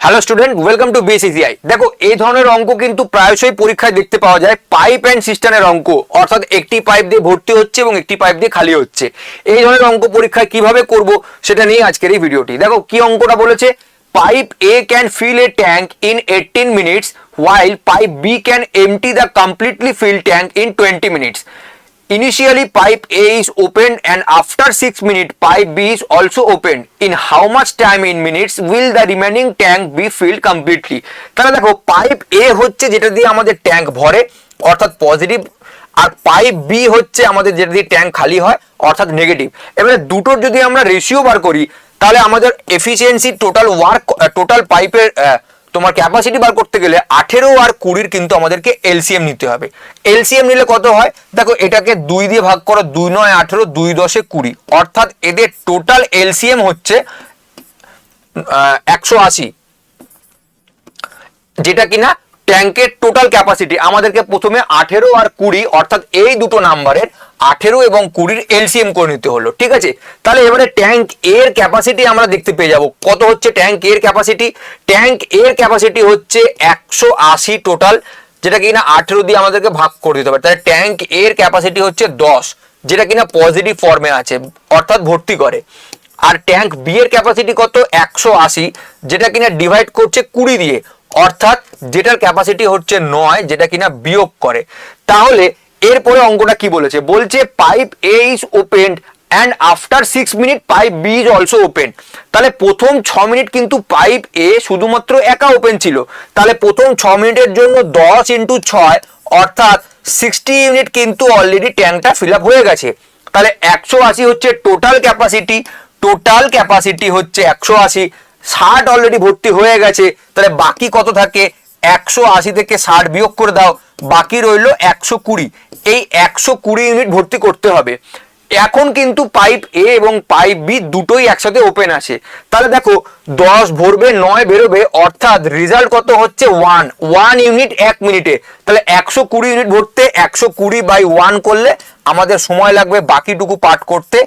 Hello student, welcome to BCCI. দেখো, এই ধরনের অঙ্ক কিন্তু প্রায়শই পরীক্ষায় দেখতে পাওয়া যায়। পাইপ অ্যান্ড সিস্টেমের অঙ্ক, অর্থাৎ একটি পাইপ দিয়ে ভর্তি হচ্ছে এবং একটি পাইপ দিয়ে খালি হচ্ছে। এই ধরনের অঙ্ক পরীক্ষায় কিভাবে করব সেটা নিয়ে আজকের এই ভিডিওটি। দেখো কি অঙ্কটা বলেছে, pipe A can fill a tank in 18 minutes while pipe B can empty the completely filled tank in 20 minutes. Initially, pipe A is opened and after 6 minutes, pipe B is also opened. In how much time in minutes will the remaining tank be filled completely? তাহলে দেখো, pipe A হচ্ছে যেটা দিয়ে আমাদের tank ভরে অর্থাৎ positive, আর pipe B হচ্ছে আমাদের যেটা দিয়ে ট্যাঙ্ক খালি হয় অর্থাৎ নেগেটিভ। এবারে দুটোর যদি আমরা রেশিও বার করি তাহলে আমাদের এফিসিয়েন্সি টোটাল পাইপের তোমার ক্যাপাসিটি বার করতে গেলে 18 আর 20 কিন্তু আমাদেরকে এলসিএম নিতে হবে। এলসিএম নিলে কত হয় দেখো, এটাকে 2 দিয়ে ভাগ করো, 2 9 18, 2 10 20, অর্থাৎ এদের টোটাল এলসিএম হচ্ছে 180, যেটা কিনা ট্যাঙ্কের টোটাল ক্যাপাসিটি। আমাদেরকে প্রথমে 18 আর 20 অর্থাৎ এই দুটো নাম্বারের 18 এবং 20 এলসিএম করে নিতে হলো, ঠিক আছে। তাহলে এবারে ট্যাঙ্ক এর ক্যাপাসিটি আমরা দেখতে পেয়ে যাব। কত হচ্ছে ট্যাঙ্ক এর ক্যাপাসিটি? ট্যাঙ্ক এর ক্যাপাসিটি হচ্ছে 180 টোটাল, যেটা কিনা 18 দিয়ে আমাদেরকে ভাগ করে দিতে হবে। তাহলে ট্যাঙ্ক এর ক্যাপাসিটি হচ্ছে 10, যেটা কিনা পজিটিভ ফর্মে আছে অর্থাৎ ভর্তি করে। আর ট্যাঙ্ক বি এর ক্যাপাসিটি কত? 180, যেটা কিনা ডিভাইড করছে 20 দিয়ে, অর্থাৎ যেটার ক্যাপাসিটি হচ্ছে 9, যেটা কিনা বিয়োগ করে। তাহলে এরপরে অঙ্কটা কি বলেছে, বলছে pipe A is opened and after 6 minute pipe B is also open. তাহলে প্রথম 6 মিনিট কিন্তু পাইপ এ শুধুমাত্র একা ওপেন ছিল। তাহলে প্রথম 6 মিনিটের জন্য 10 × 6 অর্থাৎ 60 ইউনিট কিন্তু অলরেডি ট্যাঙ্কটা ফিল আপ হয়ে গেছে। তাহলে 180 হচ্ছে টোটাল ক্যাপাসিটি হচ্ছে 180, 60 অলরেডি ভর্তি হয়ে গেছে। তাহলে বাকি কত থাকে? 180 থেকে 60 বিয়োগ করে দাও, বাকি রইল 120। এই 120 ইউনিট ভর্তি করতে হবে। এখন কিন্তু পাইপ এ এবং পাইপ বি দুটোই একসাথে ওপেন আছে। তাহলে দেখো, 10 ভরবে, 9 বেরোবে, অর্থাৎ রেজাল্ট কত হচ্ছে? 1 ইউনিট 1 মিনিটে। তাহলে 120 ইউনিট ভরতে 120/1 করলে আমাদের সময় লাগবে বাকিটুকু পাঠ করতে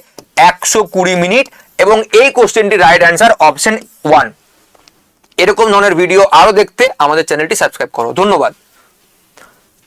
120 মিনিট। এবং এই কোশ্চেনটির রাইট অ্যান্সার অপশন 1। এরকম ধরনের ভিডিও আরো দেখতে আমাদের চ্যানেলটি সাবস্ক্রাইব করো। ধন্যবাদ।